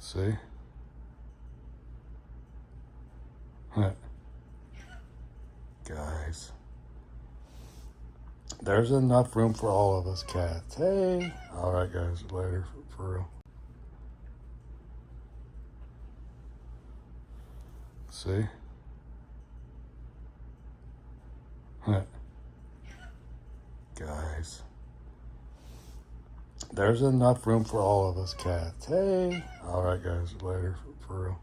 See? Huh. Guys. There's enough room for all of us cats. Hey. All right, guys. Later. For real. See? Huh. Guys. There's enough room for all of us cats. Hey. All right, guys. Later. For real.